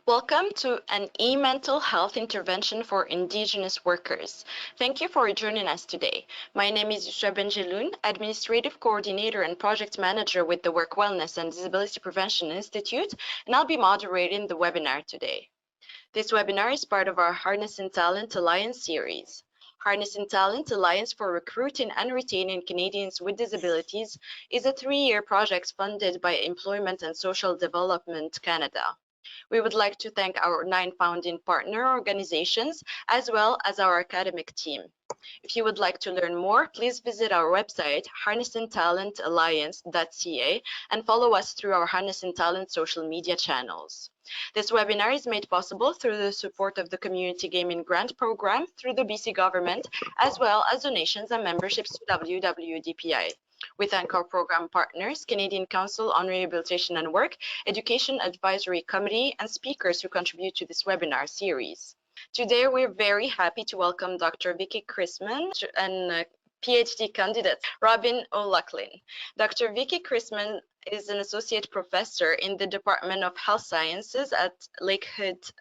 Welcome to an e-mental health intervention for Indigenous workers. Thank you for joining us today. My name is Yusra Benjeloun, Administrative Coordinator and Project Manager with the Work Wellness and Disability Prevention Institute, and I'll be moderating the webinar today. This webinar is part of our Harnessing Talent Alliance series. Harnessing Talent Alliance for Recruiting and Retaining Canadians with Disabilities is a 3-year project funded by Employment and Social Development Canada. We would like to thank our 9 founding partner organizations as well as our academic team. If you would like to learn more, please visit our website, harnessingtalentalliance.ca, and follow us through our Harnessing Talent social media channels. This webinar is made possible through the support of the Community Gaming Grant Program through the BC government, as well as donations and memberships to WWDPI. We thank our program partners, Canadian Council on Rehabilitation and Work, Education Advisory Committee, and speakers who contribute to this webinar series. Today, we're very happy to welcome Dr. Vicky Chrisman and PhD candidate Robin O'Loughlin. Dr. Vicky Chrisman is an associate professor in the Department of Health Sciences at Lakehead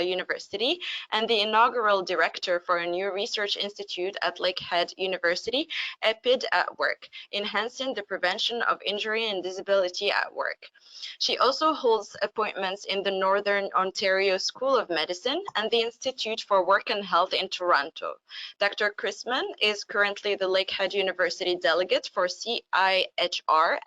University and the inaugural director for a new research institute at Lakehead University, EPID at Work, enhancing the prevention of injury and disability at work. She also holds appointments in the Northern Ontario School of Medicine and the Institute for Work and Health in Toronto. Dr. Chrisman is currently the Lakehead University delegate for CIHR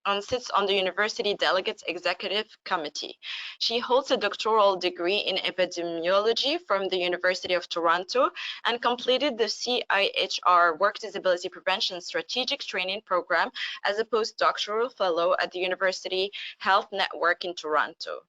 and sits on the University Delegates Executive Committee. She holds a doctoral degree in epidemiology from the University of Toronto and completed the CIHR Work Disability Prevention Strategic Training Program as a postdoctoral fellow at the University Health Network in Toronto.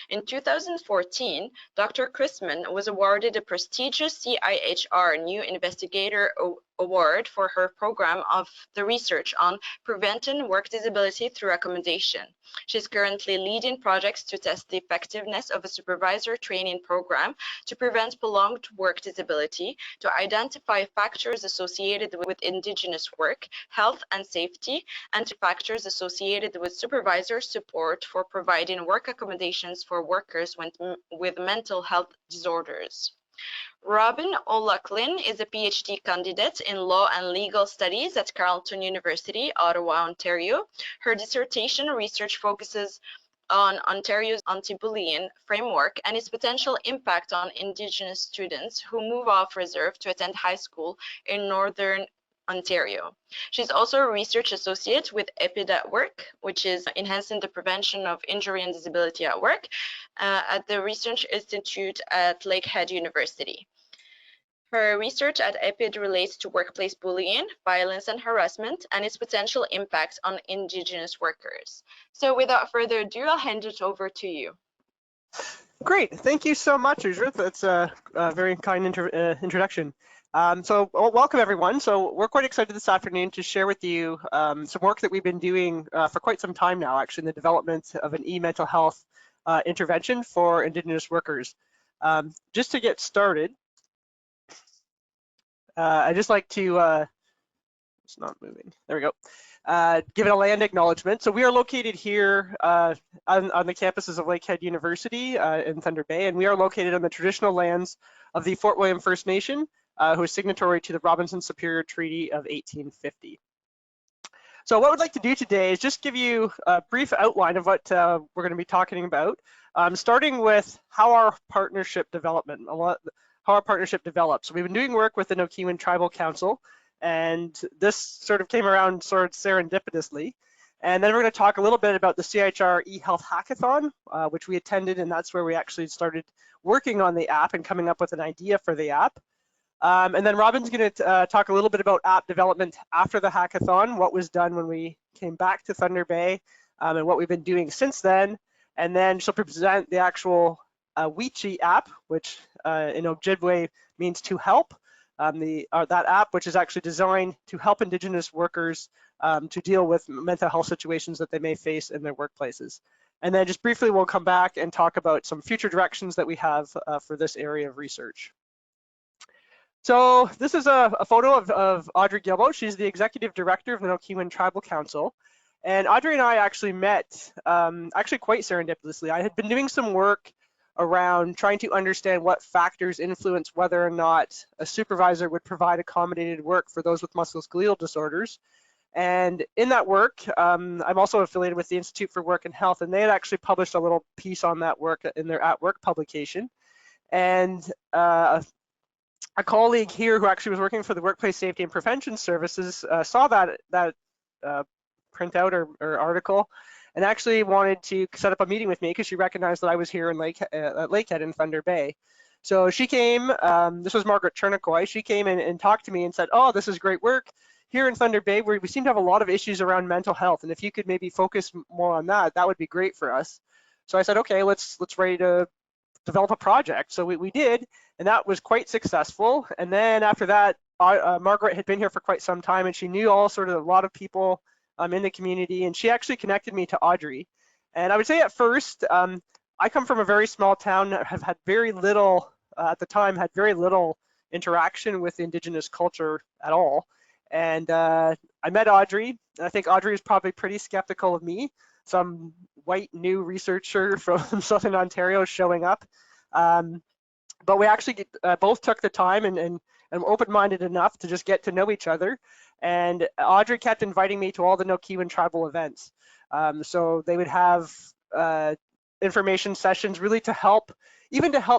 In 2014, Dr. Chrisman was awarded a prestigious CIHR New Investigator Award for her program of the research on preventing work disability through accommodation. She's currently leading projects to test the effectiveness of a supervisor training program to prevent prolonged work disability, to identify factors associated with Indigenous work, health and safety, and to factors associated with supervisor support for providing work accommodations for workers with mental health disorders. Robin O'Loughlin is a PhD candidate in Law and Legal Studies at Carleton University, Ottawa, Ontario. Her dissertation research focuses on Ontario's anti-bullying framework and its potential impact on Indigenous students who move off reserve to attend high school in Northern Ontario. She's also a research associate with EPID at Work, which is enhancing the prevention of injury and disability at work at the Research Institute at Lakehead University. Her research at EPID relates to workplace bullying, violence and harassment, and its potential impact on Indigenous workers. So without further ado, I'll hand it over to you. Great, thank you so much, Ujrit. That's a very kind introduction. So welcome everyone. So we're quite excited this afternoon to share with you some work that we've been doing for quite some time now, actually, in the development of an e-mental health intervention for Indigenous workers. Just to get started, I'd just like to, it's not moving, there we go. Give it a land acknowledgement. So we are located here on the campuses of Lakehead University in Thunder Bay, and we are located on the traditional lands of the Fort William First Nation, who is signatory to the Robinson Superior Treaty of 1850. So what we'd like to do today is just give you a brief outline of what we're going to be talking about, starting with how our partnership develops. So we've been doing work with the Nokiwan Tribal Council, and this sort of came around sort of serendipitously. And then we're going to talk a little bit about the CIHR eHealth Hackathon, which we attended, and that's where we actually started working on the app and coming up with an idea for the app. And then Robin's going to talk a little bit about app development after the hackathon, what was done when we came back to Thunder Bay, and what we've been doing since then. And then she'll present the actual Wichi app, which in Ojibwe means to help. That app, which is actually designed to help Indigenous workers to deal with mental health situations that they may face in their workplaces. And then just briefly, we'll come back and talk about some future directions that we have for this area of research. So this is a photo of Audrey Gilbo. She's the executive director of the Nokiwan Tribal Council. And Audrey and I actually met, actually quite serendipitously. I had been doing some work around trying to understand what factors influence whether or not a supervisor would provide accommodated work for those with musculoskeletal disorders. And in that work, I'm also affiliated with the Institute for Work and Health, and they had actually published a little piece on that work in their At Work publication. And a colleague here who actually was working for the Workplace Safety and Prevention Services saw that printout or article, and actually wanted to set up a meeting with me because she recognized that I was here in Lakehead in Thunder Bay. So she came, this was Margaret Chernicoy, she came in and talked to me and said, oh, this is great work. Here in Thunder Bay, we seem to have a lot of issues around mental health, and if you could maybe focus more on that, that would be great for us. So I said, okay, let's ready to develop a project. So we did, and that was quite successful. And then after that, Margaret had been here for quite some time, and she knew a lot of people in the community, and she actually connected me to Audrey. And I would say at first, I come from a very small town, have had very little, at the time, had very little interaction with Indigenous culture at all. And I met Audrey, and I think Audrey was probably pretty skeptical of me, some white new researcher from Southern Ontario showing up. But we actually both took the time and open-minded enough to just get to know each other. And Audrey kept inviting me to all the Nokiwan tribal events. So they would have information sessions really to help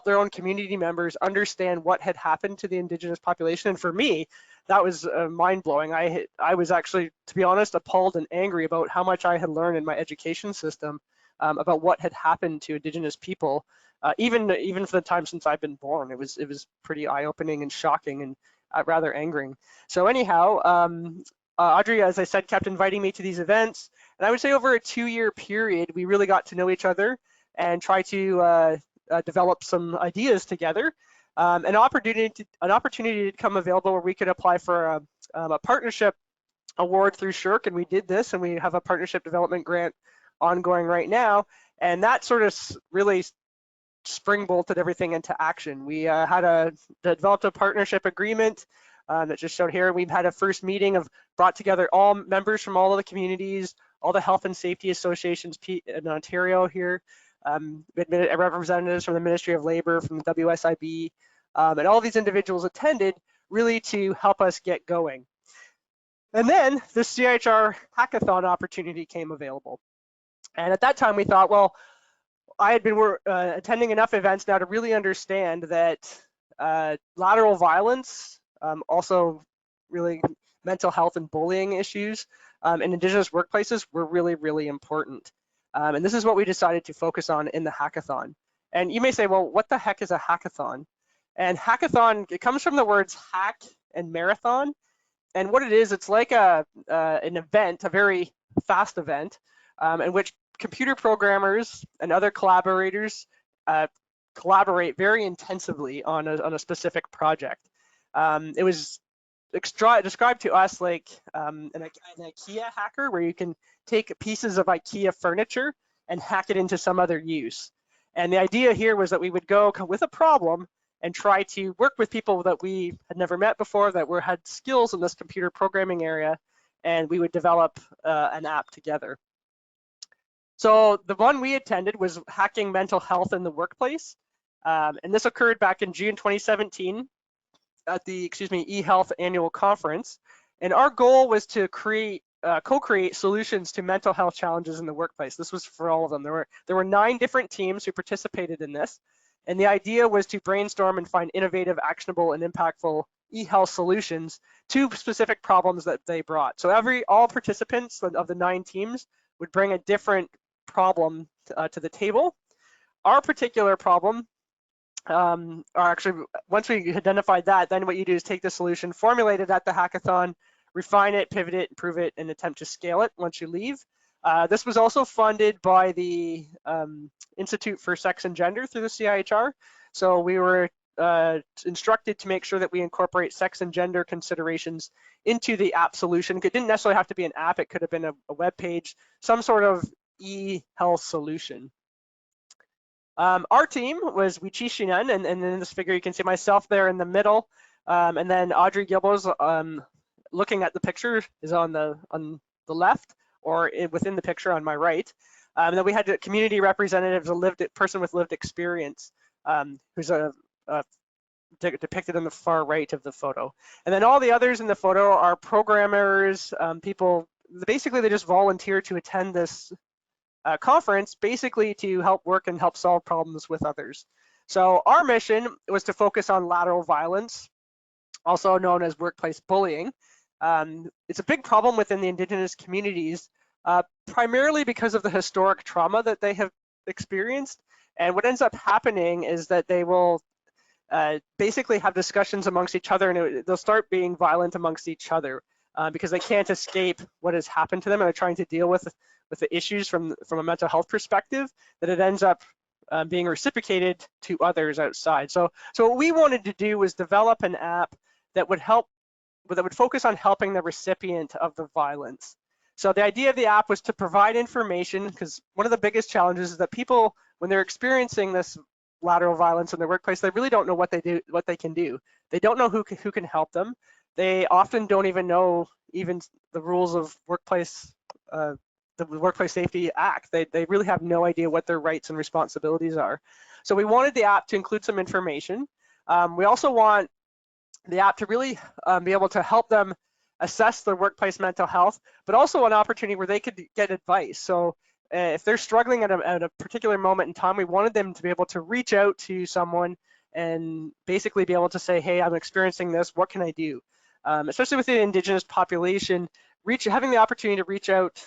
their own community members understand what had happened to the Indigenous population. And for me, that was mind-blowing. I was actually, to be honest, appalled and angry about how much I had learned in my education system about what had happened to Indigenous people, even for the time since I've been born. It was pretty eye-opening and shocking and rather angering. So anyhow, Audrey, as I said, kept inviting me to these events, and I would say over a 2-year period, we really got to know each other and try to develop some ideas together. An opportunity to come available where we could apply for a partnership award through SSHRC, and we did this, and we have a partnership development grant ongoing right now, and that sort of really springbolted everything into action. We developed a partnership agreement that just showed here. We've had a first meeting brought together all members from all of the communities, all the health and safety associations in Ontario here, representatives from the Ministry of Labor, from the WSIB, and all these individuals attended really to help us get going. And then the CIHR hackathon opportunity came available. And at that time we thought, well, I had been attending enough events now to really understand that lateral violence, also really mental health and bullying issues in Indigenous workplaces were really, really important. And this is what we decided to focus on in the hackathon. And you may say, well, what the heck is a hackathon? And hackathon, it comes from the words hack and marathon. And what it is, it's like an event, a very fast event, in which computer programmers and other collaborators collaborate very intensively on a specific project. It was described to us like an IKEA hacker, where you can take pieces of IKEA furniture and hack it into some other use. And the idea here was that we would go with a problem and try to work with people that we had never met before, that had skills in this computer programming area, and we would develop an app together. So the one we attended was Hacking Mental Health in the Workplace, and this occurred back in June 2017 at the eHealth Annual Conference. And our goal was to co-create solutions to mental health challenges in the workplace. This was for all of them. There were 9 different teams who participated in this, and the idea was to brainstorm and find innovative, actionable, and impactful eHealth solutions to specific problems that they brought. So all participants of the 9 teams would bring a different problem to the table. Our particular problem, once we identified that, then what you do is take the solution, formulate it at the hackathon, refine it, pivot it, improve it, and attempt to scale it once you leave. This was also funded by the Institute for Sex and Gender through the CIHR. So we were instructed to make sure that we incorporate sex and gender considerations into the app solution. It didn't necessarily have to be an app. It could have been a web page, some sort of e-health solution. Our team was Wichishinen, and in this figure you can see myself there in the middle, and then Audrey Gilbo's looking at the picture is on the left, or within the picture on my right. And then we had community representatives, a person with lived experience, who's depicted on the far right of the photo. And then all the others in the photo are programmers, people, basically they just volunteer to attend this conference, basically to help work and help solve problems with others. So our mission was to focus on lateral violence, also known as workplace bullying. It's a big problem within the Indigenous communities, primarily because of the historic trauma that they have experienced. And what ends up happening is that they will basically have discussions amongst each other, and they'll start being violent amongst each other because they can't escape what has happened to them, and they're trying to deal with the issues from a mental health perspective, that it ends up being reciprocated to others outside. So what we wanted to do was develop an app that would focus on helping the recipient of the violence. So the idea of the app was to provide information, because one of the biggest challenges is that people, when they're experiencing this lateral violence in their workplace, they really don't know what they can do. They don't know who can help them. They often don't even know even the rules of the Workplace Safety Act. They really have no idea what their rights and responsibilities are. So we wanted the app to include some information. We also want the app to really be able to help them assess their workplace mental health, but also an opportunity where they could get advice. So if they're struggling at a particular moment in time, we wanted them to be able to reach out to someone and basically be able to say, hey, I'm experiencing this, what can I do? Especially with the Indigenous population, having the opportunity to reach out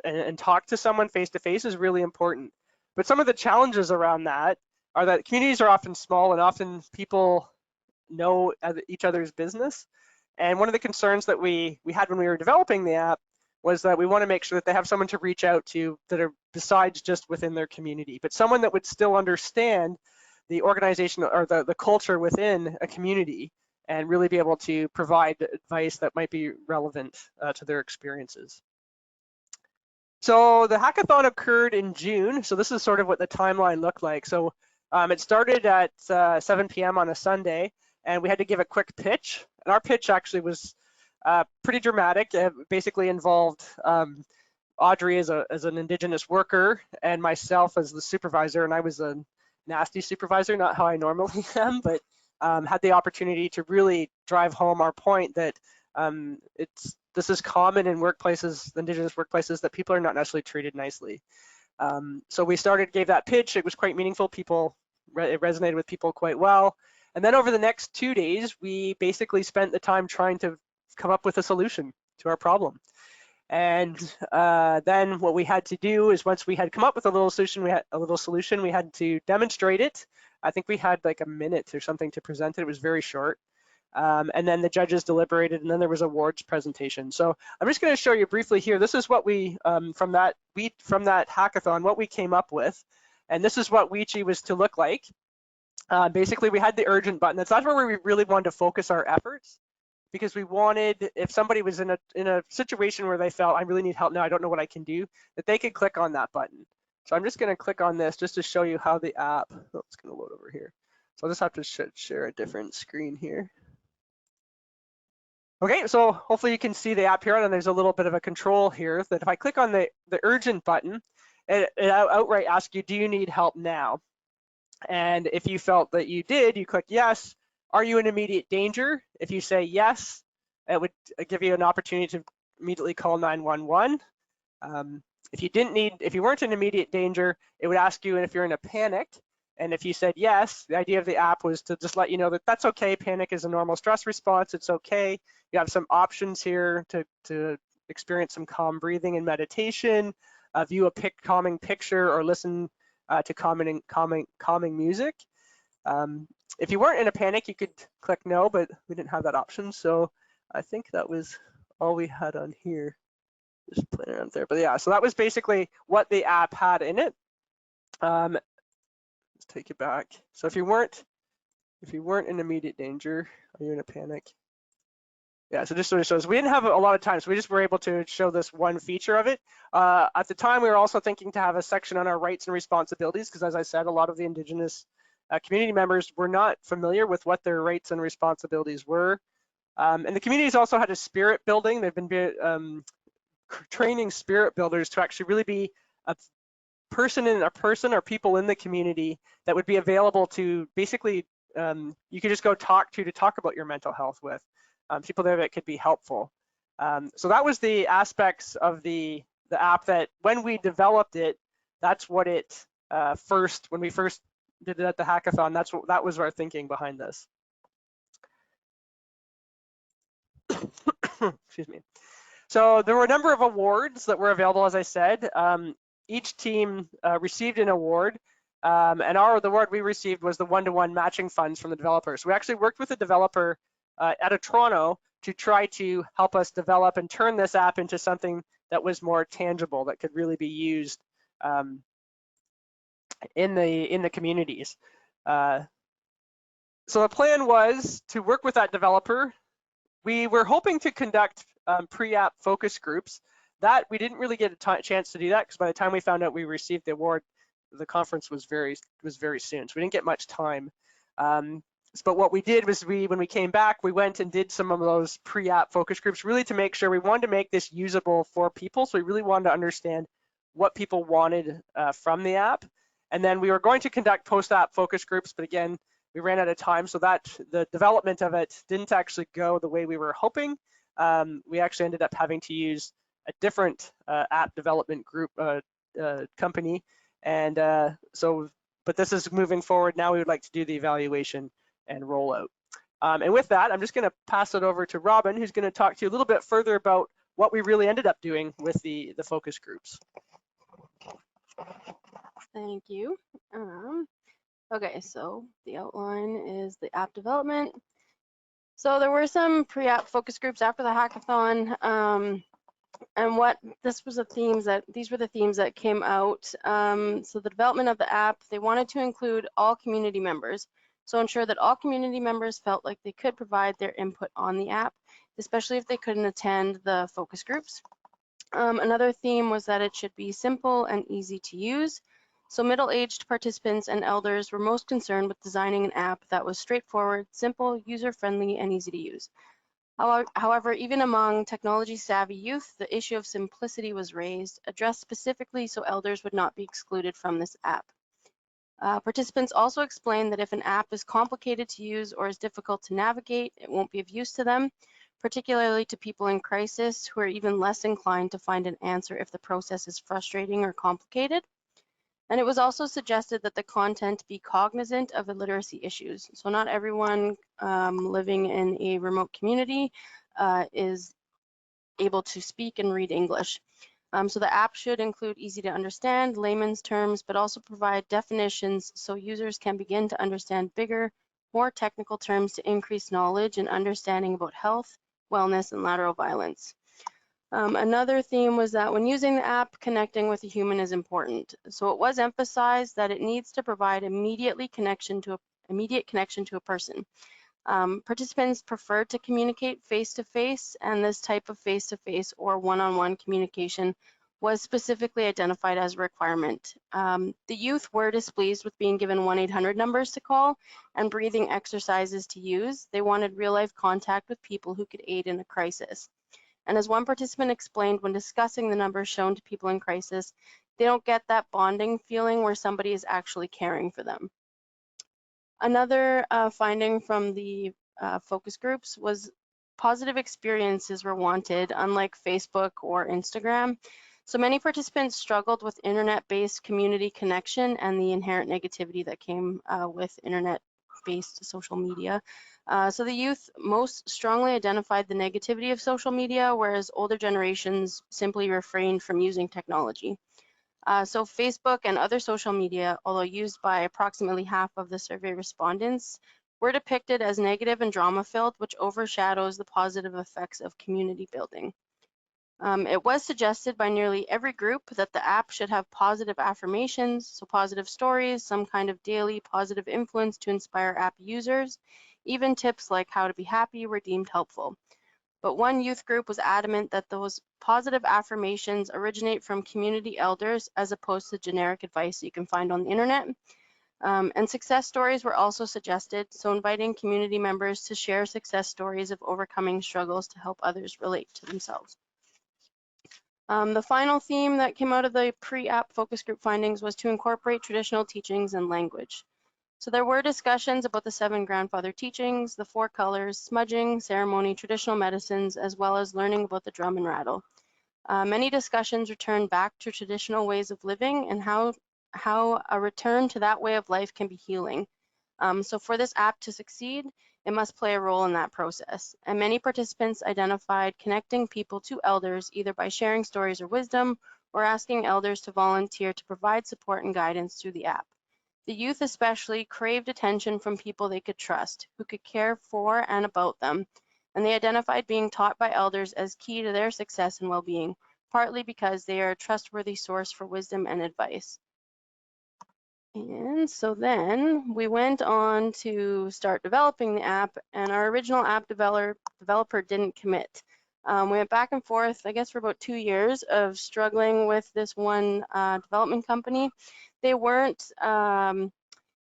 and talk to someone face to face is really important. But some of the challenges around that are that communities are often small and often people know each other's business. And one of the concerns that we had when we were developing the app was that we want to make sure that they have someone to reach out to that are besides just within their community, but someone that would still understand the organization or the culture within a community and really be able to provide advice that might be relevant to their experiences. So the hackathon occurred in June. So this is sort of what the timeline looked like. So it started at 7 p.m. on a Sunday, and we had to give a quick pitch. And our pitch actually was pretty dramatic. It basically involved Audrey as an Indigenous worker and myself as the supervisor, and I was a nasty supervisor, not how I normally am, but had the opportunity to really drive home our point that this is common in workplaces, Indigenous workplaces, that people are not necessarily treated nicely. So we gave that pitch. It was quite meaningful. It resonated with people quite well. And then over the next 2 days, we basically spent the time trying to come up with a solution to our problem. And then what we had to do is, once we had come up with a little solution, we had to demonstrate it. I think we had like a minute or something to present it. It was very short. And then the judges deliberated, and then there was awards presentation. So I'm just going to show you briefly here. This is what we from that hackathon, what we came up with, and this is what Weechi was to look like. Basically, we had the urgent button. That's where we really wanted to focus our efforts, because we wanted, if somebody was in a situation where they felt, I really need help now, I don't know what I can do, that they could click on that button. So I'm just going to click on this just to show you how the app. Oh, it's going to load over here. So I'll just have to share a different screen here. Okay, so hopefully you can see the app here, and there's a little bit of a control here that if I click on the urgent button, it outright asks you, do you need help now? And if you felt that you did, you click yes. Are you in immediate danger? If you say yes, it would give you an opportunity to immediately call 911. If you weren't in immediate danger, it would ask you if you're in a panic. And if you said yes, the idea of the app was to just let you know that that's okay. Panic is a normal stress response. It's okay. You have some options here to experience some calm breathing and meditation, view a calming picture, or listen to calming music. If you weren't in a panic, you could click no, but we didn't have that option. So I think that was all we had on here. Just playing around there. But yeah, so that was basically what the app had in it. Let's take it back. So if you weren't in immediate danger, are you in a panic? Yeah, so just sort of shows we didn't have a lot of time, so we just were able to show this one feature of it. At the time, we were also thinking to have a section on our rights and responsibilities, because as I said, a lot of the Indigenous community members were not familiar with what their rights and responsibilities were. And the communities also had a spirit building. They've been training spirit builders to actually really be person or people in the community that would be available to basically, you could just go talk about your mental health with, people there that could be helpful. So that was the aspects of the app that when we developed it, that's what it when we first did it at the hackathon, that was our thinking behind this. Excuse me. So there were a number of awards that were available, as I said. Each team received an award, and the award we received was the one-to-one matching funds from the developers. So we actually worked with a developer out of Toronto to try to help us develop and turn this app into something that was more tangible, that could really be used in the communities. So the plan was to work with that developer. We were hoping to conduct pre-app focus groups. That we didn't really get a chance to do that because by the time we found out we received the award, the conference was very soon, so we didn't get much time. But what we did was when we came back, we went and did some of those pre-app focus groups, really to make sure we wanted to make this usable for people. So we really wanted to understand what people wanted from the app. And then we were going to conduct post-app focus groups, but again, we ran out of time, so that the development of it didn't actually go the way we were hoping. We actually ended up having to use a different app development group company, and but this is moving forward. Now we would like to do the evaluation and rollout. And with that, I'm just going to pass it over to Robin, who's going to talk to you a little bit further about what we really ended up doing with the focus groups. Thank you. Okay, so the outline is the app development. So there were some pre-app focus groups after the hackathon, and these were the themes that came out. So the development of the app, they wanted to include all community members. So ensure that all community members felt like they could provide their input on the app, especially if they couldn't attend the focus groups. Another theme was that it should be simple and easy to use. So middle-aged participants and elders were most concerned with designing an app that was straightforward, simple, user-friendly, and easy to use. However, even among technology-savvy youth, the issue of simplicity was raised, addressed specifically so elders would not be excluded from this app. Participants also explained that if an app is complicated to use or is difficult to navigate, it won't be of use to them, particularly to people in crisis who are even less inclined to find an answer if the process is frustrating or complicated. And it was also suggested that the content be cognizant of illiteracy issues. So not everyone living in a remote community is able to speak and read English. So the app should include easy to understand layman's terms, but also provide definitions so users can begin to understand bigger, more technical terms to increase knowledge and understanding about health, wellness, and lateral violence. Another theme was that when using the app, connecting with a human is important. So it was emphasized that it needs to provide immediate connection to a person. Participants preferred to communicate face-to-face, and this type of face-to-face or one-on-one communication was specifically identified as a requirement. The youth were displeased with being given 1-800 numbers to call and breathing exercises to use. They wanted real-life contact with people who could aid in a crisis. And as one participant explained when discussing the numbers shown to people in crisis, they don't get that bonding feeling where somebody is actually caring for them. Another finding from the focus groups was positive experiences were wanted, unlike Facebook or Instagram. So many participants struggled with internet-based community connection and the inherent negativity that came with internet-based social media. So the youth most strongly identified the negativity of social media, whereas older generations simply refrained from using technology. So Facebook and other social media, although used by approximately half of the survey respondents, were depicted as negative and drama-filled, which overshadows the positive effects of community building. It was suggested by nearly every group that the app should have positive affirmations, so positive stories, some kind of daily positive influence to inspire app users. Even tips like how to be happy were deemed helpful. But one youth group was adamant that those positive affirmations originate from community elders as opposed to generic advice you can find on the internet. And success stories were also suggested, so inviting community members to share success stories of overcoming struggles to help others relate to themselves. The final theme that came out of the pre-app focus group findings was to incorporate traditional teachings and language. So there were discussions about the 7 grandfather teachings, the 4 colors, smudging, ceremony, traditional medicines, as well as learning about the drum and rattle. Many discussions returned back to traditional ways of living and how a return to that way of life can be healing. So for this app to succeed, it must play a role in that process. And many participants identified connecting people to elders either by sharing stories or wisdom or asking elders to volunteer to provide support and guidance through the app. The youth especially craved attention from people they could trust, who could care for and about them, and they identified being taught by elders as key to their success and well-being, partly because they are a trustworthy source for wisdom and advice. And so then we went on to start developing the app, and our original app developer didn't commit. We went back and forth, I guess, for about 2 years of struggling with this one development company. They weren't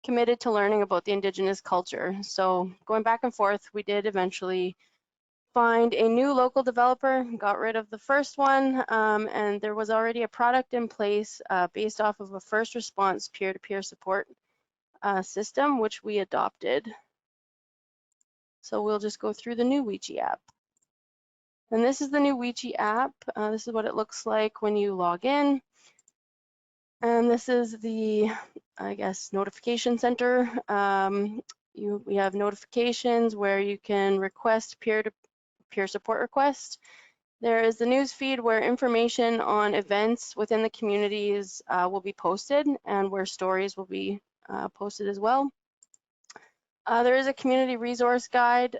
committed to learning about the Indigenous culture. So going back and forth, we did eventually find a new local developer, got rid of the first one, and there was already a product in place based off of a first response peer-to-peer support system, which we adopted. So we'll just go through the new Weechi app. And this is the new Weechi app. This is what it looks like when you log in. And this is the, I guess, notification center. We have notifications where you can request peer-to-peer support requests. There is the news feed where information on events within the communities will be posted and where stories will be posted as well. There is a community resource guide.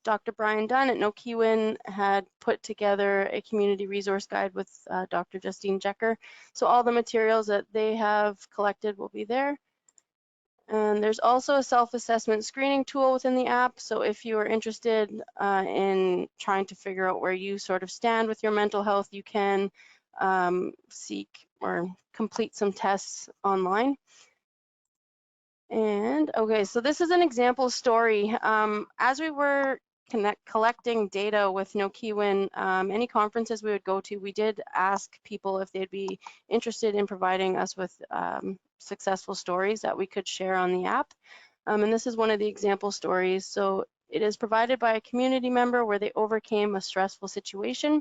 Dr. Brian Dunn at Nokiwin had put together a community resource guide with Dr. Justine Jecker. So all the materials that they have collected will be there. And there's also a self-assessment screening tool within the app. So if you are interested in trying to figure out where you sort of stand with your mental health, you can seek or complete some tests online. And okay, so this is an example story. As we were collecting data with Nokiwin, any conferences we would go to, we did ask people if they'd be interested in providing us with successful stories that we could share on the app. And this is one of the example stories. So it is provided by a community member where they overcame a stressful situation.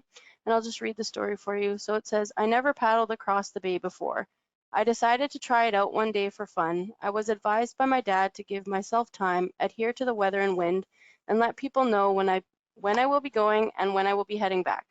And I'll just read the story for you. So it says, I never paddled across the bay before. I decided to try it out one day for fun. I was advised by my dad to give myself time, adhere to the weather and wind, and let people know when I will be going and when I will be heading back.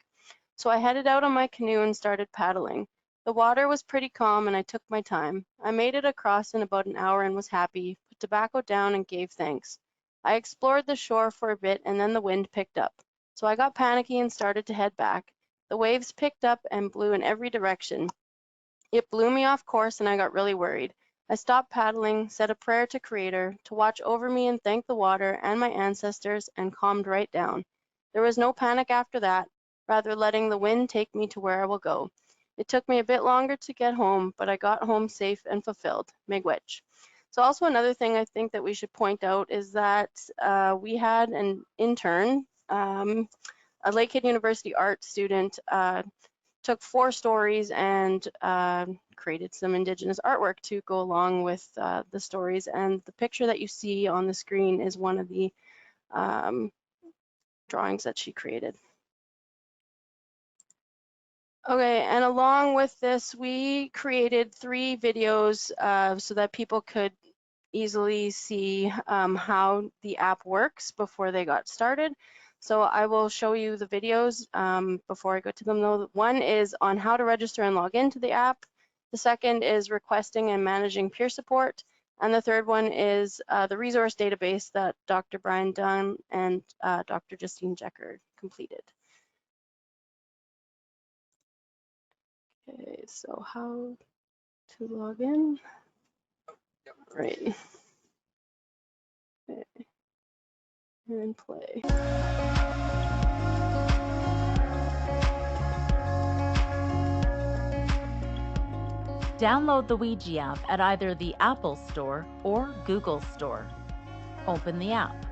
So I headed out on my canoe and started paddling. The water was pretty calm and I took my time. I made it across in about an hour and was happy, put tobacco down and gave thanks. I explored the shore for a bit and then the wind picked up. So I got panicky and started to head back. The waves picked up and blew in every direction. It blew me off course and I got really worried. I stopped paddling, said a prayer to Creator to watch over me and thank the water and my ancestors and calmed right down. There was no panic after that, rather letting the wind take me to where I will go. It took me a bit longer to get home, but I got home safe and fulfilled. Miigwech. So also another thing I think that we should point out is that we had an intern, a Lakehead University art student, took 4 stories and created some Indigenous artwork to go along with the stories. And the picture that you see on the screen is one of the drawings that she created. Okay, and along with this, we created 3 videos so that people could easily see how the app works before they got started. So I will show you the videos before I go to them though. One is on how to register and log into the app. The second is requesting and managing peer support. And the third one is the resource database that Dr. Brian Dunn and Dr. Justine Jecker completed. Okay, so how to log in? Right. Okay. And play. Download the Weechi app at either the Apple Store or Google Store. Open the app.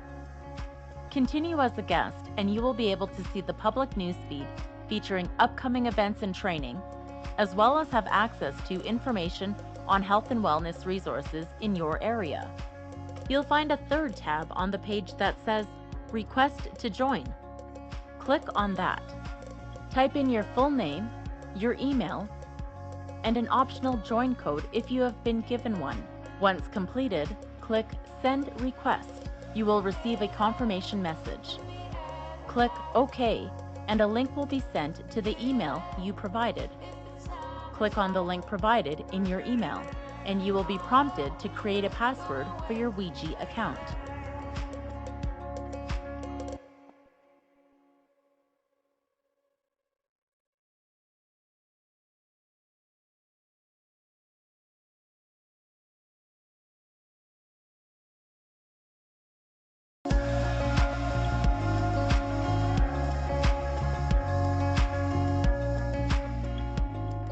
Continue as a guest and you will be able to see the public newsfeed featuring upcoming events and training, as well as have access to information on health and wellness resources in your area. You'll find a third tab on the page that says Request to Join. Click on that. Type in your full name, your email, and an optional join code if you have been given one. Once completed, click Send Request. You will receive a confirmation message. Click OK, and a link will be sent to the email you provided. Click on the link provided in your email, and you will be prompted to create a password for your Ouija account.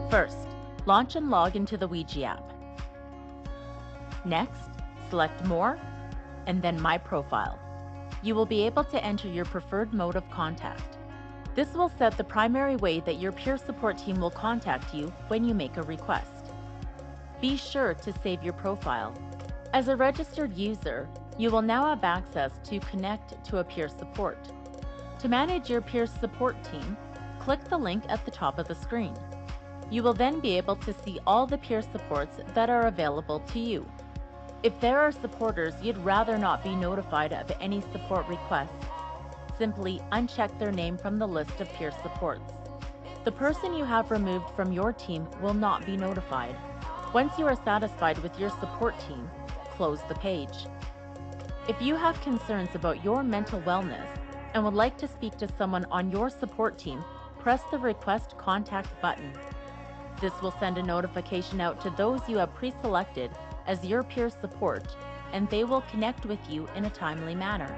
First, launch and log into the Ouija app. Next, select More, and then My Profile. You will be able to enter your preferred mode of contact. This will set the primary way that your peer support team will contact you when you make a request. Be sure to save your profile. As a registered user, you will now have access to connect to a peer support. To manage your peer support team, click the link at the top of the screen. You will then be able to see all the peer supports that are available to you. If there are supporters you'd rather not be notified of any support requests, simply uncheck their name from the list of peer supports. The person you have removed from your team will not be notified. Once you are satisfied with your support team, close the page. If you have concerns about your mental wellness and would like to speak to someone on your support team, press the Request Contact button. This will send a notification out to those you have pre-selected as your peer support, and they will connect with you in a timely manner.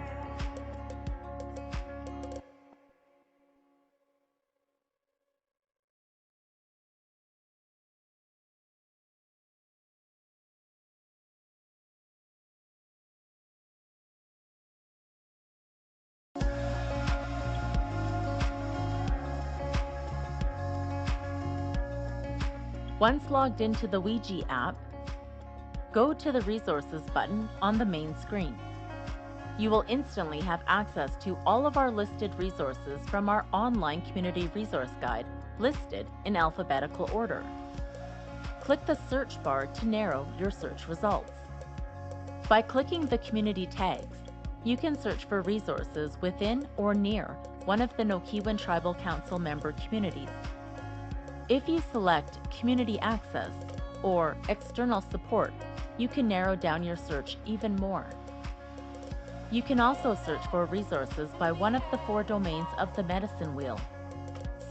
Once logged into the Ouija app, go to the Resources button on the main screen. You will instantly have access to all of our listed resources from our online community resource guide, listed in alphabetical order. Click the search bar to narrow your search results. By clicking the community tags, you can search for resources within or near one of the Nokiwan Tribal Council member communities. If you select Community Access or External Support, you can narrow down your search even more. You can also search for resources by one of the 4 domains of the medicine wheel: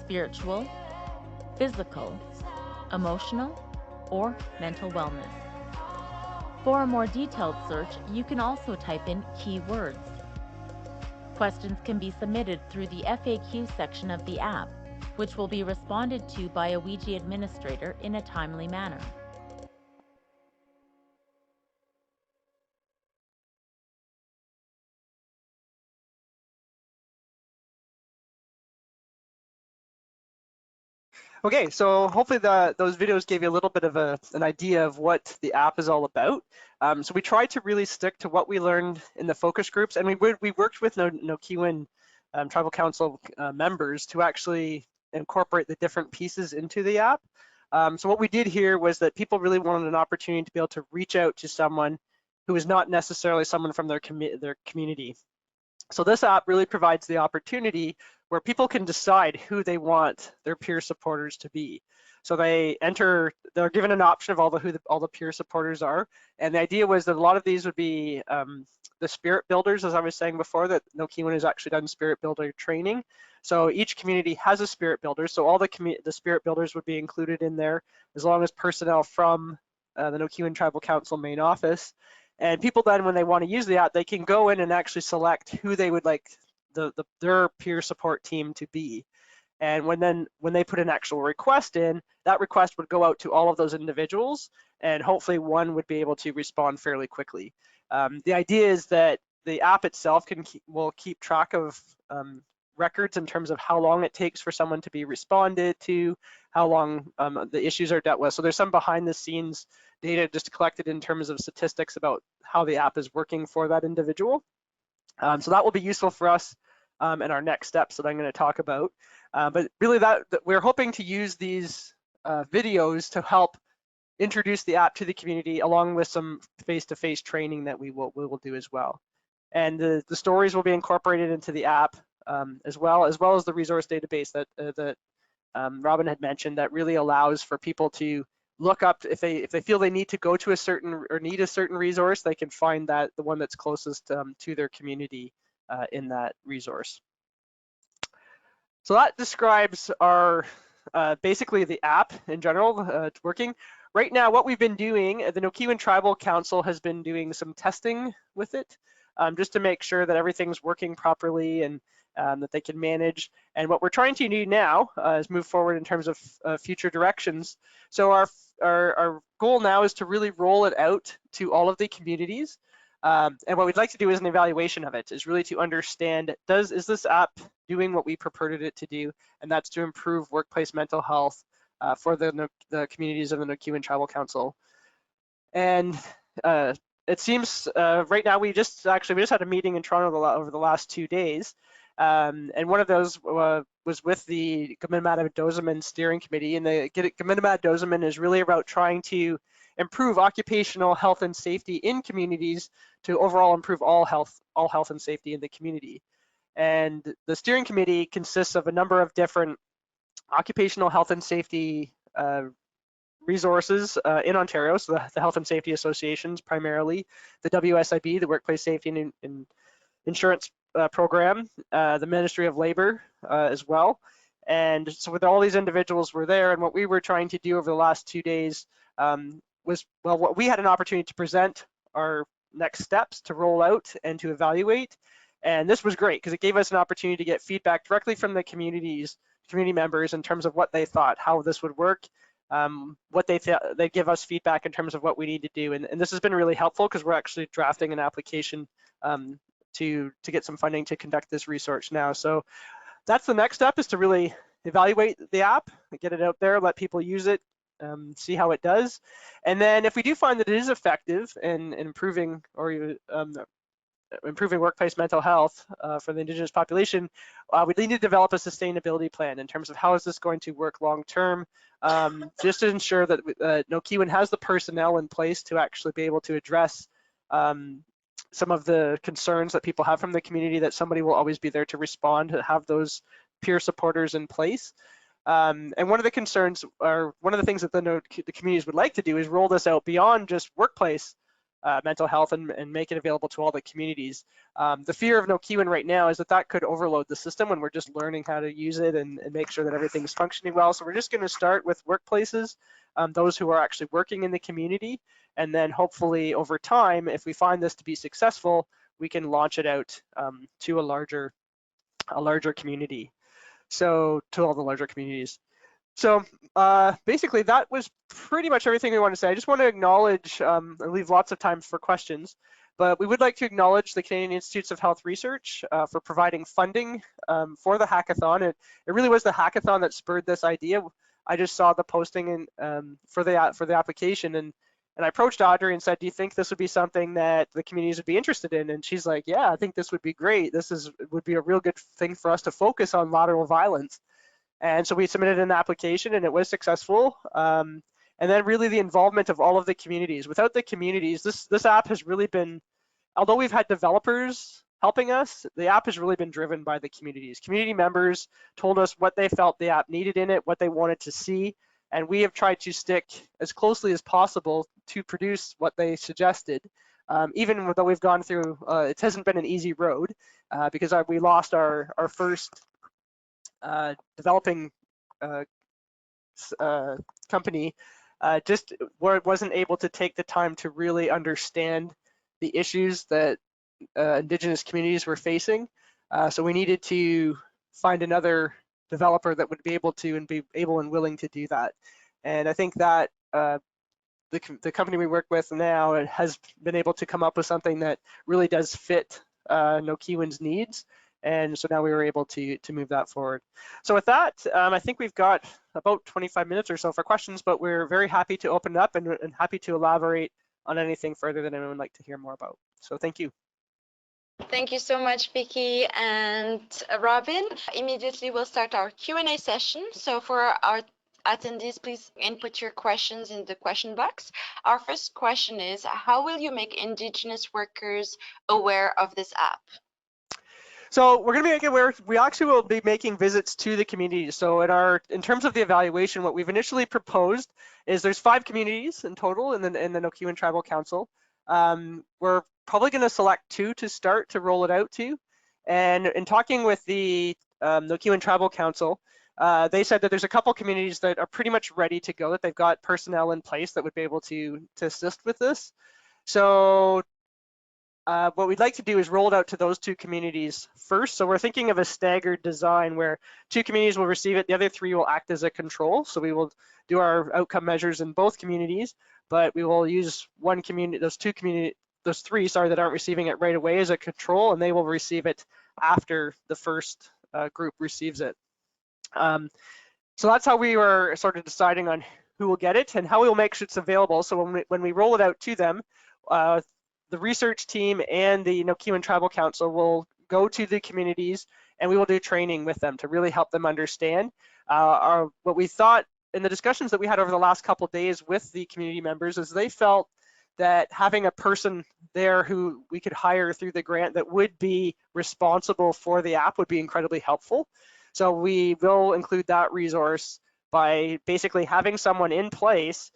spiritual, physical, emotional, or mental wellness. For a more detailed search, you can also type in keywords. Questions can be submitted through the FAQ section of the app, which will be responded to by a Ouija administrator in a timely manner. Okay, so hopefully those videos gave you a little bit of an idea of what the app is all about. So we tried to really stick to what we learned in the focus groups, and we worked with Nokiwan Tribal Council members to actually incorporate the different pieces into the app. So what we did here was that people really wanted an opportunity to be able to reach out to someone who is not necessarily someone from their community. So this app really provides the opportunity where people can decide who they want their peer supporters to be. So they're given an option of who all the peer supporters are. And the idea was that a lot of these would be the spirit builders, as I was saying before, that Nokiwan has actually done spirit builder training. So each community has a spirit builder. So all the spirit builders would be included in there, as long as personnel from the Nokiwan Tribal Council main office. And people then, when they want to use the app, they can go in and actually select who they would like their peer support team to be. And when they put an actual request in, that request would go out to all of those individuals, and hopefully one would be able to respond fairly quickly. The idea is that the app itself will keep track of records in terms of how long it takes for someone to be responded to, how long the issues are dealt with. So there's some behind the scenes data just collected in terms of statistics about how the app is working for that individual. So that will be useful for us in our next steps that I'm going to talk about. But really that we're hoping to use these videos to help introduce the app to the community, along with some face-to-face training that we will do as well. And the stories will be incorporated into the app as well as the resource database that Robin had mentioned, that really allows for people to look up if they feel they need to go to a certain or need a certain resource, they can find the one that's closest to their community in that resource. So that describes our basically the app in general. It's working. Right now, what we've been doing, the Nokiwan Tribal Council has been doing some testing with it, just to make sure that everything's working properly and that they can manage. And what we're trying to do now is move forward in terms of future directions. So our goal now is to really roll it out to all of the communities. And what we'd like to do is an evaluation of it, is really to understand, is this app doing what we purported it to do? And that's to improve workplace mental health for the communities of the Nokiwan Tribal Council. And it seems right now we just had a meeting in Toronto over the last 2 days, and one of those was with the Gaminamad Dozaman Steering Committee, and the Gaminamad Dozaman is really about trying to improve occupational health and safety in communities to overall improve all health and safety in the community. And the steering committee consists of a number of different occupational health and safety resources in Ontario, so the health and safety associations primarily, the WSIB, the Workplace Safety and Insurance Program, the Ministry of Labor as well. And so with all these individuals were there, and what we were trying to do over the last 2 days was, well, what we had an opportunity to present our next steps to roll out and to evaluate. And this was great because it gave us an opportunity to get feedback directly from the community members in terms of what they thought, how this would work, what they give us feedback in terms of what we need to do. And this has been really helpful because we're actually drafting an application to get some funding to conduct this research now. So that's the next step, is to really evaluate the app, get it out there, let people use it, see how it does. And then if we do find that it is effective in improving or improving workplace mental health for the Indigenous population, we need to develop a sustainability plan in terms of how is this going to work long term, just to ensure that Nokiwan has the personnel in place to actually be able to address some of the concerns that people have from the community, that somebody will always be there to respond, to have those peer supporters in place. And one of the concerns, or one of the things that the communities would like to do, is roll this out beyond just workplace mental health and make it available to all the communities. The fear of Nokiwan right now is that could overload the system when we're just learning how to use it and make sure that everything's functioning well. So we're just going to start with workplaces, those who are actually working in the community, and then hopefully over time, if we find this to be successful, we can launch it out to a larger community. So to all the larger communities. So basically that was pretty much everything we want to say. I just want to acknowledge and leave lots of time for questions, but we would like to acknowledge the Canadian Institutes of Health Research for providing funding for the hackathon. It really was the hackathon that spurred this idea. I just saw the posting for the application, and I approached Audrey and said, do you think this would be something that the communities would be interested in? And she's like, yeah, I think this would be great. Would be a real good thing for us to focus on lateral violence. And so we submitted an application, and it was successful. And then really the involvement of all of the communities. Without the communities, this app has really been, although we've had developers helping us, the app has really been driven by the communities. Community members told us what they felt the app needed in it, what they wanted to see, and we have tried to stick as closely as possible to produce what they suggested. Even though we've gone through, it hasn't been an easy road because we lost our first developing company just where it wasn't able to take the time to really understand the issues that Indigenous communities were facing. So we needed to find another developer that would be able to and be able and willing to do that. And I think that the company we work with now has been able to come up with something that really does fit Nokiwan's needs And so now we were able to move that forward. So with that, I think we've got about 25 minutes or so for questions, but we're very happy to open it up and happy to elaborate on anything further that anyone would like to hear more about. So thank you. Thank you so much, Vicky and Robin. Immediately, we'll start our Q&A session. So for our attendees, please input your questions in the question box. Our first question is, how will you make Indigenous workers aware of this app? So we're going to be making aware, we actually will be making visits to the communities. So in terms of the evaluation, what we've initially proposed is there's 5 communities in total in the Nokiwan Tribal Council. We're probably going to select 2 to start to roll it out to. And in talking with the Nokiwan Tribal Council, they said that there's a couple communities that are pretty much ready to go, that they've got personnel in place that would be able to assist with this. So what we'd like to do is roll it out to those 2 communities first. So we're thinking of a staggered design where 2 communities will receive it, the other 3 will act as a control. So we will do our outcome measures in both communities, but we will use one community, those 3 that aren't receiving it right away as a control, and they will receive it after the first group receives it. So that's how we were sort of deciding on who will get it and how we will make sure it's available. So when we roll it out to them, the research team and the Nokiwan Tribal Council will go to the communities, and we will do training with them to really help them understand. What we thought in the discussions that we had over the last couple of days with the community members is they felt that having a person there who we could hire through the grant that would be responsible for the app would be incredibly helpful. So we will include that resource by basically having someone in place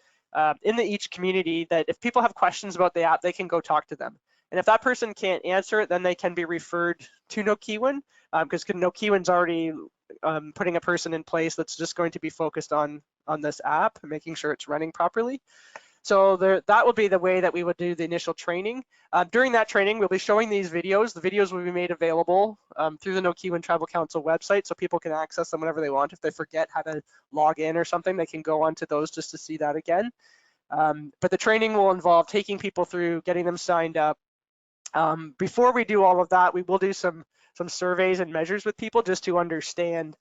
in each community that if people have questions about the app, they can go talk to them. And if that person can't answer it, then they can be referred to Nokiwan, because Nokiwan's already putting a person in place that's just going to be focused on this app and making sure it's running properly. So that will be the way that we would do the initial training. During that training, we'll be showing these videos. The videos will be made available through the Nokiwan Tribal Council website, so people can access them whenever they want. If they forget how to log in or something, they can go onto those just to see that again. But the training will involve taking people through, getting them signed up. Before we do all of that, we will do some surveys and measures with people just to understand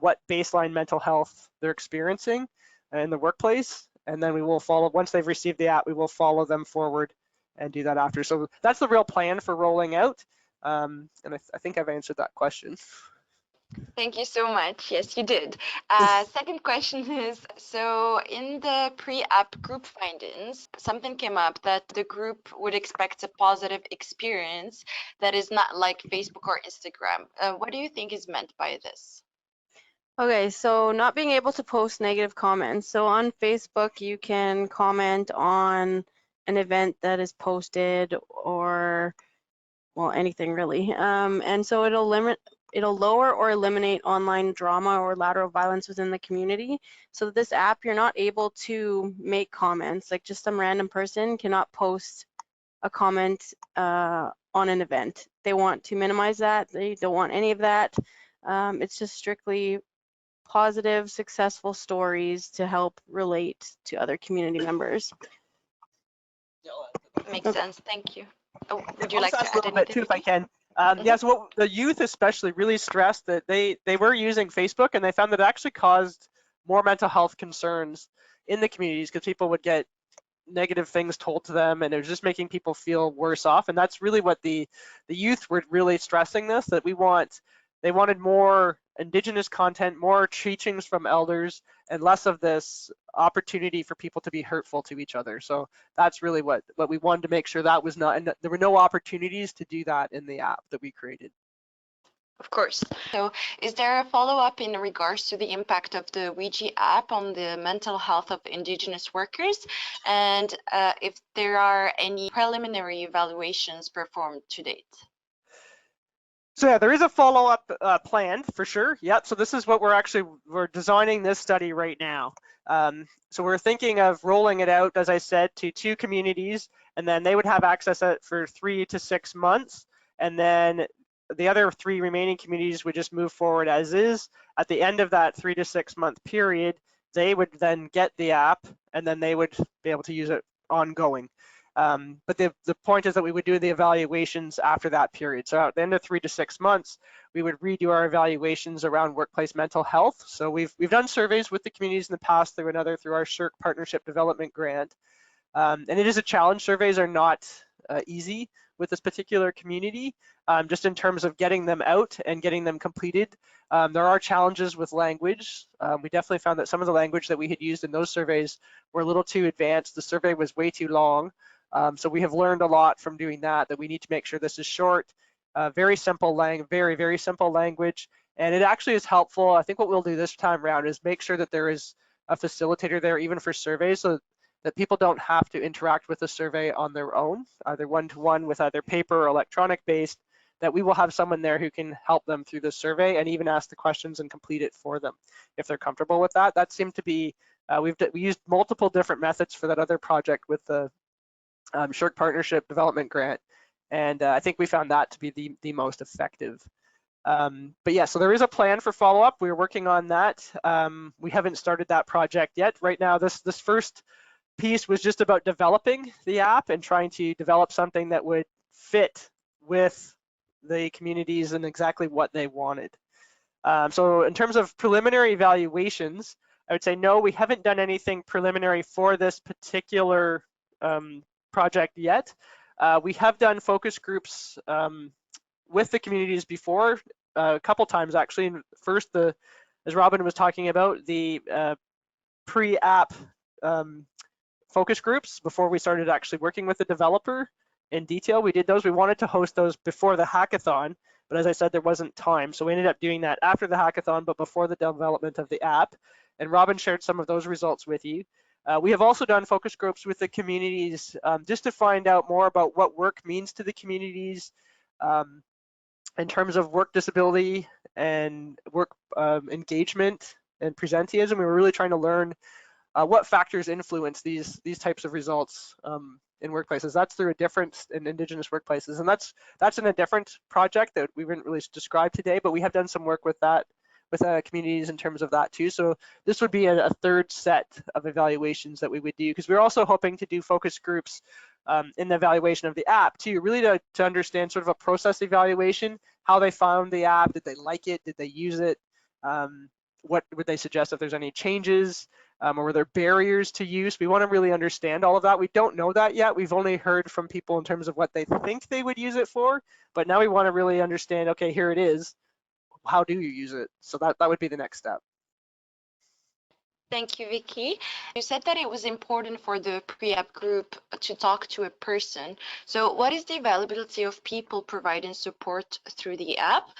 what baseline mental health they're experiencing in the workplace. And then we will follow, once they've received the app, we will follow them forward and do that after. So that's the real plan for rolling out. And I think I've answered that question. Thank you so much. Yes, you did. Second question is, so in the pre-app group findings, something came up that the group would expect a positive experience that is not like Facebook or Instagram. What do you think is meant by this? Okay, so not being able to post negative comments. So on Facebook, you can comment on an event that is posted or, well, anything really. And so it'll lower or eliminate online drama or lateral violence within the community. So this app, you're not able to make comments. Like just some random person cannot post a comment on an event. They want to minimize that. They don't want any of that. It's just strictly positive, successful stories to help relate to other community members. Makes sense. Thank you. Oh, would you I'll like just to add add a little bit anything? too, if I can. Yeah, so what the youth especially really stressed that they were using Facebook, and they found that it actually caused more mental health concerns in the communities because people would get negative things told to them, and it was just making people feel worse off. And that's really what the youth were really stressing this, that they wanted more Indigenous content, more teachings from elders, and less of this opportunity for people to be hurtful to each other. So that's really what we wanted to make sure that was not, and there were no opportunities to do that in the app that we created. Of course. So is there a follow-up in regards to the impact of the Ouija app on the mental health of Indigenous workers? And if there are any preliminary evaluations performed to date? So yeah, there is a follow-up plan for sure. Yep. So this is what we're designing this study right now. So we're thinking of rolling it out, as I said, to 2 communities, and then they would have access for 3 to 6 months, and then the other 3 remaining communities would just move forward as is. At the end of that 3 to 6 month period, they would then get the app, and then they would be able to use it ongoing. But the point is that we would do the evaluations after that period. So at the end of 3 to 6 months, we would redo our evaluations around workplace mental health. So we've done surveys with the communities in the past through our SSHRC Partnership Development Grant. And it is a challenge. Surveys are not easy with this particular community, just in terms of getting them out and getting them completed. There are challenges with language. We definitely found that some of the language that we had used in those surveys were a little too advanced. The survey was way too long. So we have learned a lot from doing that we need to make sure this is short, very simple very simple language. And it actually is helpful. I think what we'll do this time around is make sure that there is a facilitator there even for surveys, so that people don't have to interact with the survey on their own, either one-to-one with either paper or electronic based, that we will have someone there who can help them through the survey and even ask the questions and complete it for them if they're comfortable with that. That seemed to be, we used multiple different methods for that other project with the SSHRC Partnership Development Grant, and I think we found that to be the most effective. But yeah, so there is a plan for follow-up. We're working on that. We haven't started that project yet. Right now, this first piece was just about developing the app and trying to develop something that would fit with the communities and exactly what they wanted. So in terms of preliminary evaluations, I would say no, we haven't done anything preliminary for this particular project yet. We have done focus groups with the communities before, a couple times actually. First, as Robin was talking about, the pre-app focus groups before we started actually working with the developer in detail. We did those. We wanted to host those before the hackathon, but as I said, there wasn't time. So we ended up doing that after the hackathon, but before the development of the app. And Robin shared some of those results with you. We have also done focus groups with the communities just to find out more about what work means to the communities in terms of work disability and work engagement and presenteeism. We were really trying to learn what factors influence these types of results in workplaces. That's through in Indigenous workplaces, and that's in a different project that we didn't really describe today, but we have done some work with that, with communities in terms of that too. So this would be a third set of evaluations that we would do, because we're also hoping to do focus groups in the evaluation of the app too, really to understand sort of a process evaluation, how they found the app, did they like it, did they use it, what would they suggest if there's any changes, or were there barriers to use? We want to really understand all of that. We don't know that yet. We've only heard from people in terms of what they think they would use it for, but now we want to really understand, okay, here it is. How do you use it? So that would be the next step. Thank you, Vicky. You said that it was important for the pre-app group to talk to a person. So what is the availability of people providing support through the app?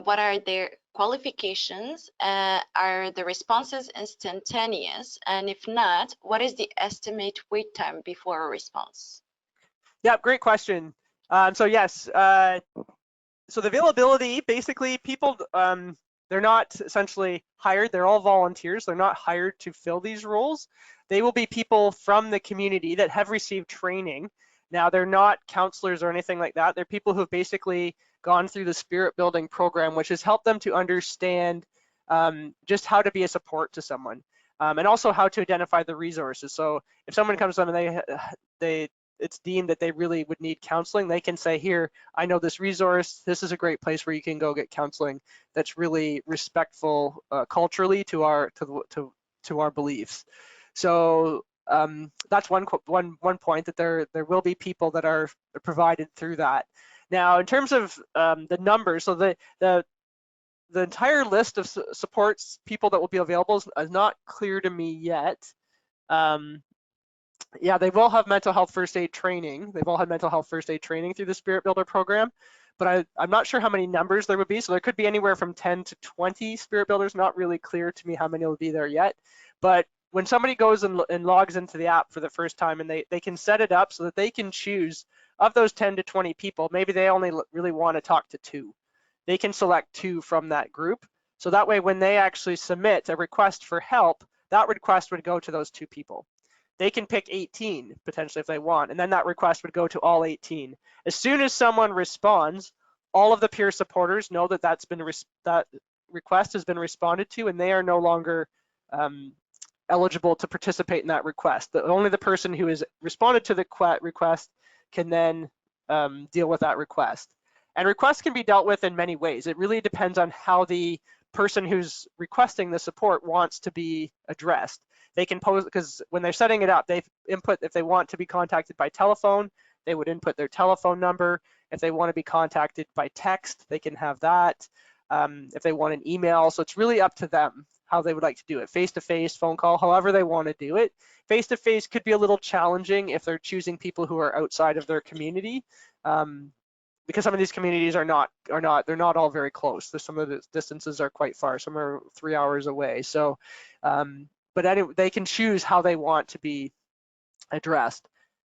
What are their qualifications? Are the responses instantaneous? And if not, what is the estimate wait time before a response? Yeah, great question. So yes, so the availability, basically people, they're not essentially hired, they're all volunteers. They're not hired to fill these roles. They will be people from the community that have received training. Now, they're not counselors or anything like that. They're people who have basically gone through the Spirit Building program, which has helped them to understand just how to be a support to someone, and also how to identify the resources. So if someone comes to them and it's deemed that they really would need counseling, they can say, here, I know this resource, this is a great place where you can go get counseling that's really respectful culturally to our beliefs. So that's one point, that there will be people that are provided through that. Now, in terms of the numbers, so the entire list of supports people that will be available is not clear to me yet. Yeah, they will have mental health first aid training. They've all had mental health first aid training through the Spirit Builder program, but I'm not sure how many numbers there would be. So there could be anywhere from 10 to 20 Spirit Builders. Not really clear to me how many will be there yet. But when somebody goes and logs into the app for the first time, and they can set it up so that they can choose, of those 10 to 20 people, maybe they only really want to talk to 2. They can select 2 from that group. So that way, when they actually submit a request for help, that request would go to those 2 people. They can pick 18 potentially if they want, and then that request would go to all 18. As soon as someone responds, all of the peer supporters know that that request has been responded to, and they are no longer eligible to participate in that request. Only the person who has responded to the request can then deal with that request. And requests can be dealt with in many ways. It really depends on how the person who's requesting the support wants to be addressed. They can pose, because when they're setting it up, they input if they want to be contacted by telephone, they would input their telephone number. If they want to be contacted by text, they can have that. If they want an email, so it's really up to them how they would like to do it, face-to-face, phone call, however they want to do it. Face-to-face could be a little challenging if they're choosing people who are outside of their community, because some of these communities they're not all very close. Some of the distances are quite far. Some are 3 hours away. So, but anyway, they can choose how they want to be addressed.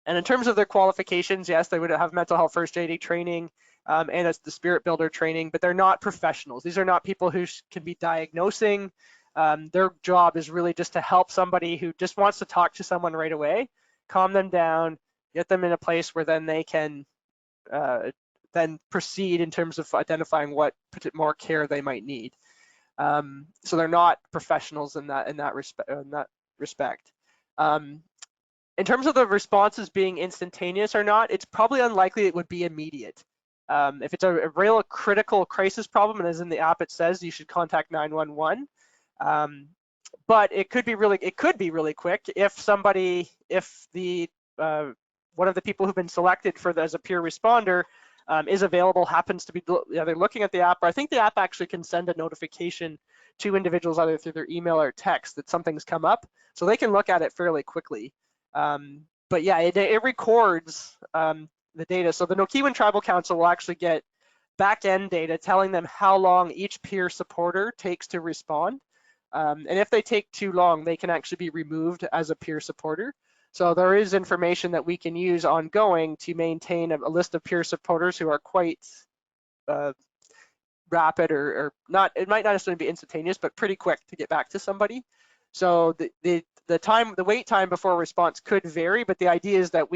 And in terms of their qualifications, yes, they would have mental health first aid training and it's the spirit builder training, but they're not professionals. These are not people who can be diagnosing. Their job is really just to help somebody who just wants to talk to someone right away, calm them down, get them in a place where then they can then proceed in terms of identifying what more care they might need. So they're not professionals in that respect. In terms of the responses being instantaneous or not, it's probably unlikely it would be immediate. If it's a real critical crisis problem, and as in the app it says, you should contact 911. But it could be really quick if the one of the people who've been selected as a peer responder is available, happens to be either looking at the app, or I think the app actually can send a notification to individuals either through their email or text that something's come up, so they can look at it fairly quickly. But yeah, it records the data. So the Nokiwan Tribal Council will actually get back-end data telling them how long each peer supporter takes to respond. And if they take too long, they can actually be removed as a peer supporter. So there is information that we can use ongoing to maintain a list of peer supporters who are quite rapid or not. It might not necessarily be instantaneous, but pretty quick to get back to somebody. So the wait time before response could vary, but the idea is that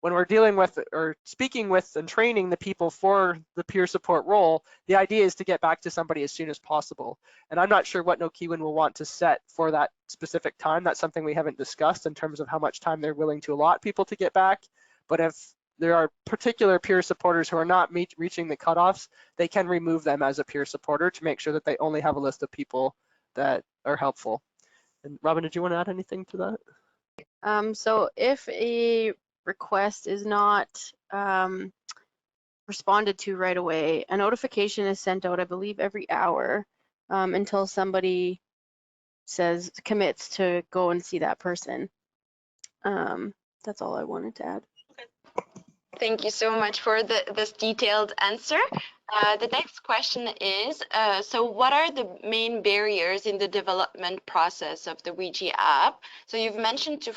when we're dealing with or speaking with and training the people for the peer support role, the idea is to get back to somebody as soon as possible. And I'm not sure what Nokiwan will want to set for that specific time. That's something we haven't discussed in terms of how much time they're willing to allot people to get back. But if there are particular peer supporters who are not reaching the cutoffs, they can remove them as a peer supporter to make sure that they only have a list of people that are helpful. And Robin, did you want to add anything to that? So if a request is not responded to right away, a notification is sent out, I believe, every hour until somebody commits to go and see that person. That's all I wanted to add. Thank you so much for this detailed answer. The next question is, so what are the main barriers in the development process of the Ouija app? So you've mentioned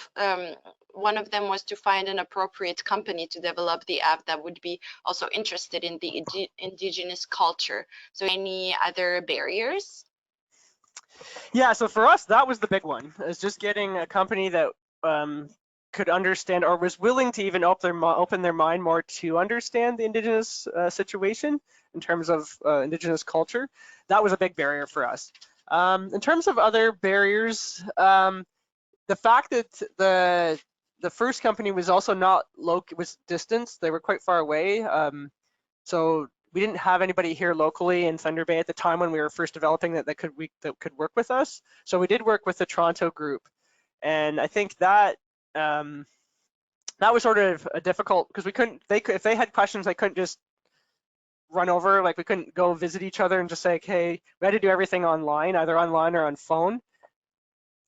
one of them was to find an appropriate company to develop the app that would be also interested in the indigenous culture. So any other barriers? Yeah, so for us, that was the big one, is just getting a company that could understand or was willing to even open their mind more to understand the indigenous situation in terms of indigenous culture. That was a big barrier for us. In terms of other barriers, the fact that the first company was also not was distance. They were quite far away. So we didn't have anybody here locally in Thunder Bay at the time when we were first developing that could work with us. So we did work with the Toronto group, and I think that that was sort of a difficult, because we couldn't. If they had questions, they couldn't just run over. Like, we couldn't go visit each other and just say, "Hey," we had to do everything online, either online or on phone.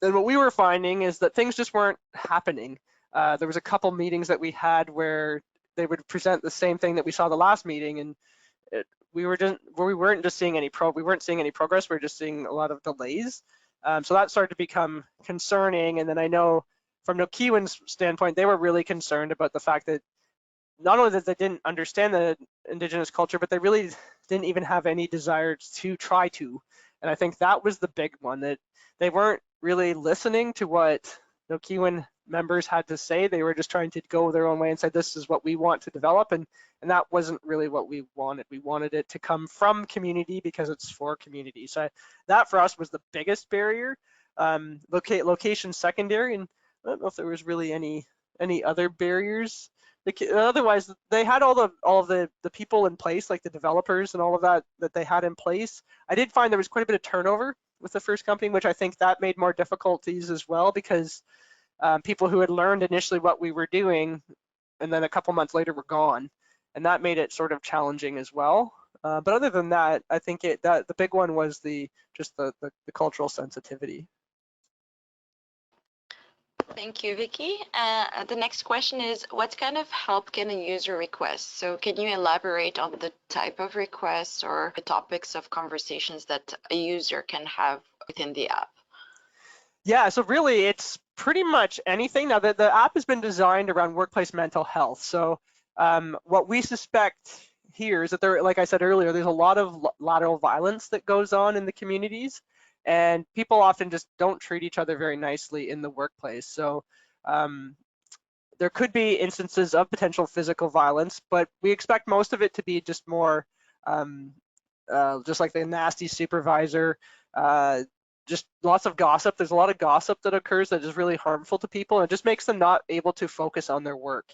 And what we were finding is that things just weren't happening. There was a couple meetings that we had where they would present the same thing that we saw the last meeting, and we weren't seeing any progress. We were just seeing a lot of delays. So that started to become concerning. And then I know from Nokiwan's standpoint, they were really concerned about the fact that not only that they didn't understand the indigenous culture, but they really didn't even have any desire to try to. And I think that was the big one, that they weren't really listening to what Nokiwan members had to say. They were just trying to go their own way and say, this is what we want to develop. And that wasn't really what we wanted. We wanted it to come from community because it's for community. So that for us was the biggest barrier. location secondary, and I don't know if there was really any other barriers. Otherwise, they had all of the people in place, like the developers and all of that they had in place. I did find there was quite a bit of turnover with the first company, which I think that made more difficulties as well, because people who had learned initially what we were doing and then a couple months later were gone, and that made it sort of challenging as well. But other than that, I think that the big one was just the cultural sensitivity. Thank you, Vicky. The next question is, what kind of help can a user request? So can you elaborate on the type of requests or the topics of conversations that a user can have within the app? Yeah, so really it's pretty much anything. Now the app has been designed around workplace mental health. So what we suspect here is that there, like I said earlier, there's a lot of lateral violence that goes on in the communities, and people often just don't treat each other very nicely in the workplace. So there could be instances of potential physical violence, but we expect most of it to be just more just like the nasty supervisor, just lots of gossip. There's a lot of gossip that occurs that is really harmful to people, and it just makes them not able to focus on their work.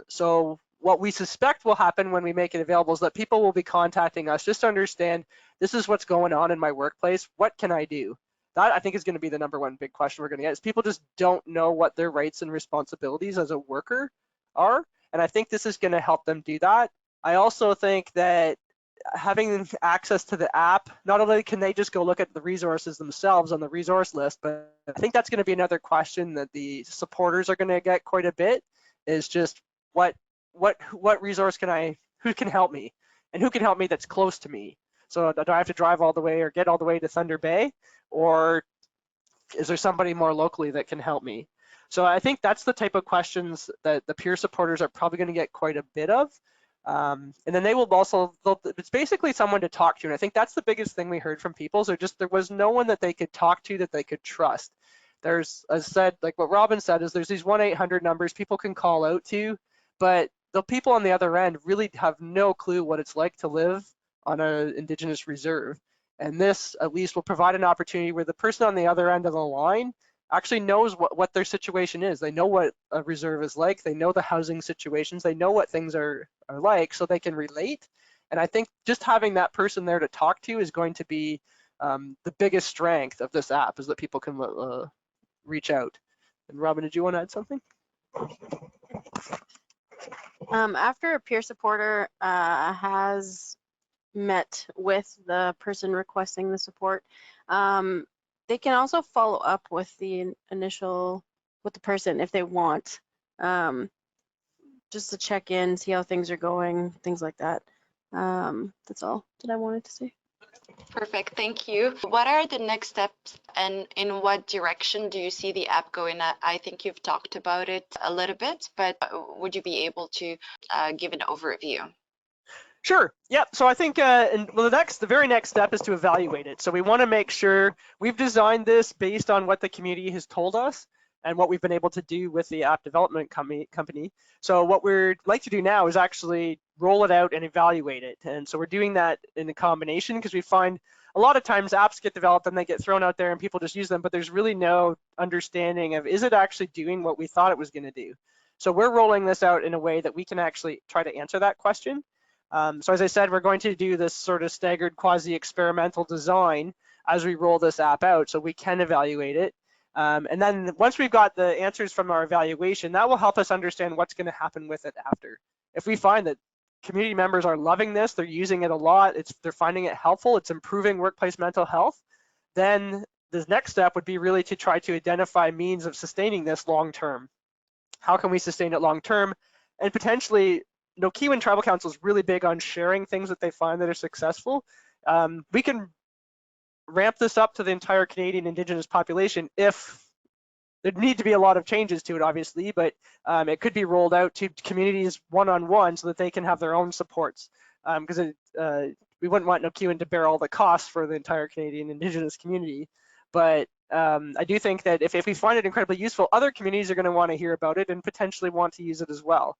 So what we suspect will happen when we make it available is that people will be contacting us just to understand, this is what's going on in my workplace, what can I do? That, I think, is going to be the #1 big question we're going to get, is people just don't know what their rights and responsibilities as a worker are, and I think this is going to help them do that. I also think that having access to the app, not only can they just go look at the resources themselves on the resource list, but I think that's going to be another question that the supporters are going to get quite a bit, is just what resource who can help me, and who can help me that's close to me. So do I have to drive all the way or get all the way to Thunder Bay, or is there somebody more locally that can help me? So I think that's the type of questions that the peer supporters are probably going to get quite a bit of. And then they will also, it's basically someone to talk to. And I think that's the biggest thing we heard from people. So there was no one that they could talk to that they could trust. There's, as said, like what Robin said, is there's these 1-800 numbers people can call out to, but the people on the other end really have no clue what it's like to live on an Indigenous reserve. And this at least will provide an opportunity where the person on the other end of the line actually knows what their situation is. They know what a reserve is like. They know the housing situations. They know what things are like, so they can relate. And I think just having that person there to talk to is going to be the biggest strength of this app, is that people can reach out. And Robin, did you want to add something? After a peer supporter has met with the person requesting the support, they can also follow up with the person if they want, just to check in, see how things are going, things like that. That's all that I wanted to say. Perfect, thank you. What are the next steps, and in what direction do you see the app going? I think you've talked about it a little bit, but would you be able to give an overview? Sure. Yep. So I think the very next step is to evaluate it. So we want to make sure we've designed this based on what the community has told us and what we've been able to do with the app development company. So what we'd like to do now is actually roll it out and evaluate it. And so we're doing that in a combination, because we find a lot of times apps get developed and they get thrown out there and people just use them, but there's really no understanding of, is it actually doing what we thought it was going to do? So we're rolling this out in a way that we can actually try to answer that question. So as I said, we're going to do this sort of staggered quasi-experimental design as we roll this app out, so we can evaluate it. And then once we've got the answers from our evaluation, that will help us understand what's going to happen with it after. If we find that community members are loving this, they're using it a lot, they're finding it helpful, it's improving workplace mental health, then the next step would be really to try to identify means of sustaining this long term. How can we sustain it long term? And potentially, Nokiwin Tribal Council is really big on sharing things that they find that are successful. We can ramp this up to the entire Canadian Indigenous population if there need to be a lot of changes to it, obviously, but it could be rolled out to communities one-on-one so that they can have their own supports. Because we wouldn't want Nokiwin to bear all the costs for the entire Canadian Indigenous community. But I do think that if we find it incredibly useful, other communities are going to want to hear about it and potentially want to use it as well.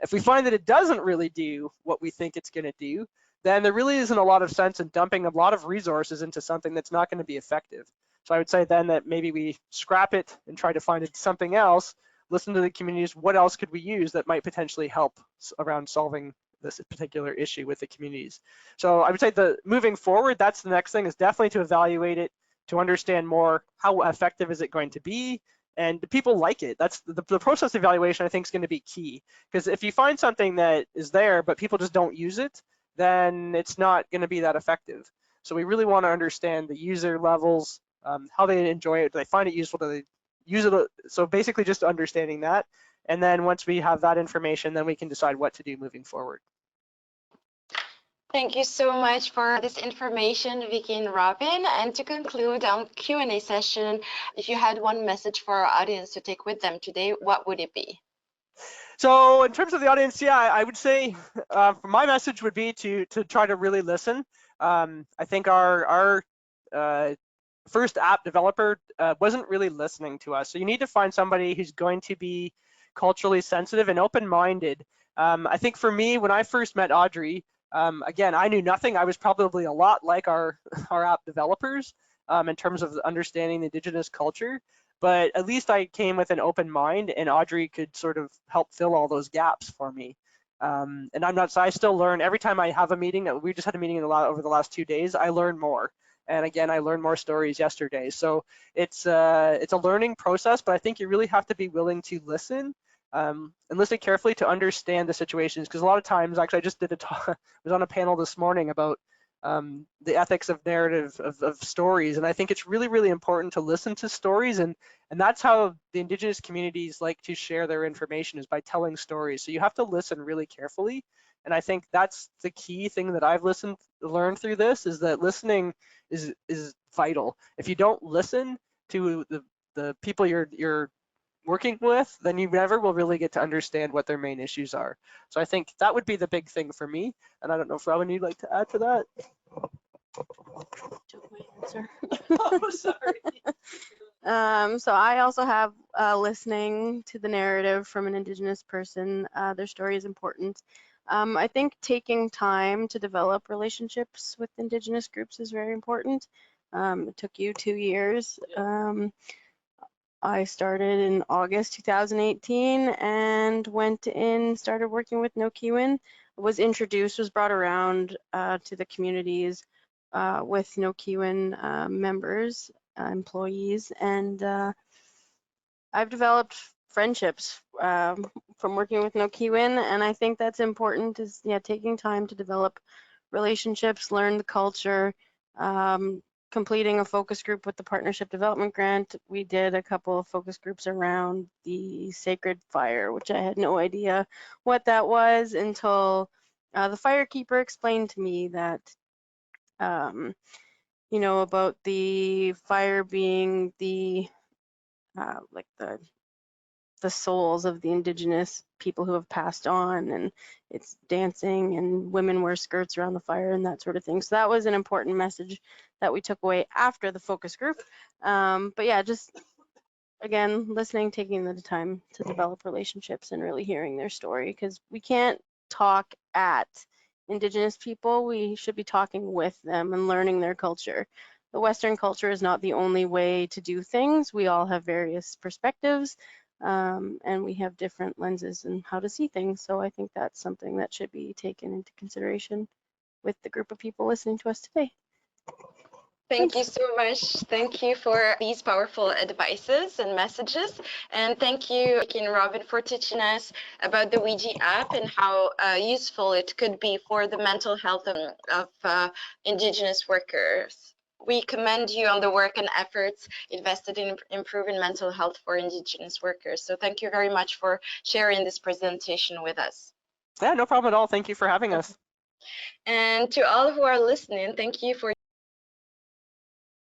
If we find that it doesn't really do what we think it's going to do, then there really isn't a lot of sense in dumping a lot of resources into something that's not going to be effective. So I would say then that maybe we scrap it and try to find something else, listen to the communities, what else could we use that might potentially help around solving this particular issue with the communities. So I would say moving forward, that's the next thing, is definitely to evaluate it, to understand more how effective is it going to be, and do people like it? That's the process evaluation, I think, is going to be key, because if you find something that is there but people just don't use it, then it's not going to be that effective. So we really want to understand the user levels, how they enjoy it, do they find it useful, do they use it? So basically just understanding that, and then once we have that information, then we can decide what to do moving forward. Thank you so much for this information, Vicky and Robin. And to conclude our Q&A session, if you had one message for our audience to take with them today, what would it be? So in terms of the audience, yeah, I would say my message would be to try to really listen. I think our first app developer wasn't really listening to us. So you need to find somebody who's going to be culturally sensitive and open-minded. I think for me, when I first met Audrey, again, I knew nothing. I was probably a lot like our app developers in terms of understanding the Indigenous culture, but at least I came with an open mind, and Audrey could sort of help fill all those gaps for me. And I still learn every time I have a meeting. We just had a meeting over the last 2 days. I learn more. And again, I learned more stories yesterday. So it's a learning process, but I think you really have to be willing to listen and listen carefully to understand the situations. Because a lot of times, actually, I just did was on a panel this morning about the ethics of narrative of stories, and I think it's really, really important to listen to stories, and that's how the Indigenous communities like to share their information, is by telling stories. So you have to listen really carefully, and I think that's the key thing that I've learned through this, is that listening is vital. If you don't listen to the people you're working with, then you never will really get to understand what their main issues are. So I think that would be the big thing for me. And I don't know if Robin, you'd like to add to that? Took my answer. Oh, sorry. So I also have listening to the narrative from an Indigenous person. Their story is important. I think taking time to develop relationships with Indigenous groups is very important. It took you 2 years. I started in August 2018 and started working with No Kiwin. Was brought around to the communities with No Kiwin members, employees, and I've developed friendships from working with No Kiwin, and I think that's important, is taking time to develop relationships, learn the culture, completing a focus group with the Partnership Development Grant. We did a couple of focus groups around the Sacred Fire, which I had no idea what that was until the firekeeper explained to me that, about the fire being the souls of the Indigenous people who have passed on, and it's dancing and women wear skirts around the fire and that sort of thing. So that was an important message that we took away after the focus group. But yeah, just again, listening, taking the time to develop relationships and really hearing their story, because we can't talk at Indigenous people. We should be talking with them and learning their culture. The Western culture is not the only way to do things. We all have various perspectives. And we have different lenses in how to see things. So I think that's something that should be taken into consideration with the group of people listening to us today. Thank you so much. Thank you for these powerful advices and messages. And thank you, Vicky and Robin, for teaching us about the Ouija app and how useful it could be for the mental health of Indigenous workers. We commend you on the work and efforts invested in improving mental health for Indigenous workers. So thank you very much for sharing this presentation with us. Yeah, no problem at all. Thank you for having us. And to all who are listening, thank you for